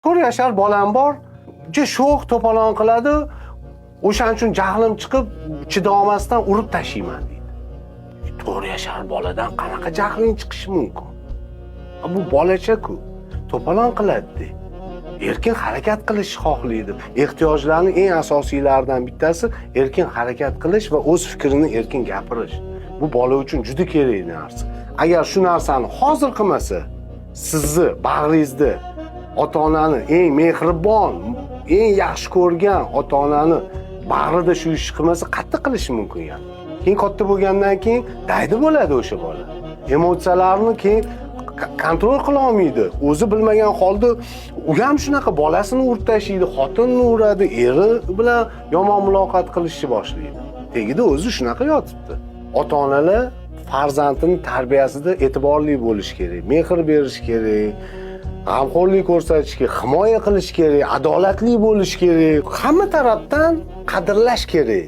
to'rt yashar bolam bor, juda sho'x to'polon qiladi. O'shaning uchun jahlim chiqib, chidolmasdan urib tashlayman deydi. 4 yashar boladan qanaqa jahling chiqishi mumkin? Bu bolacha-ku, to'polon qiladi. Erkin harakat qilishni xohlaydi. Ehtiyojlarning eng asosiylaridan bittasi erkin harakat qilish va o'z fikrini erkin gapirish. Bu bola uchun juda kerak narsa. Agar shu narsani hozir qilmasa, sizni bag'ringizda ota-onani eng mehribon, eng yaxshi ko'rgan ota-onani bag'rida shu ishni qilmasa, qattiq qilishi mumkin yani. Keyin katta bo'lgandan keyin daydi bo'ladi o'sha bola. Emotsiyalarni keyin kontrol qila olmaydi. O'zi bilmagan holda u ham shunaqa bolasini urib tashlaydi, xotinini uradi, eri bilan yomon muloqot qilishni boshlaydi. Tegida o'zi shunaqa yotibdi. Ota-onalar farzandining tarbiyasida e'tiborli bo'lish kerak, mehr berish kerak, g'amxo'rlik ko'rsatish kerak, himoya qilish kerak, adolatli bo'lish kerak, hamma tarafdan qadrlash kerak.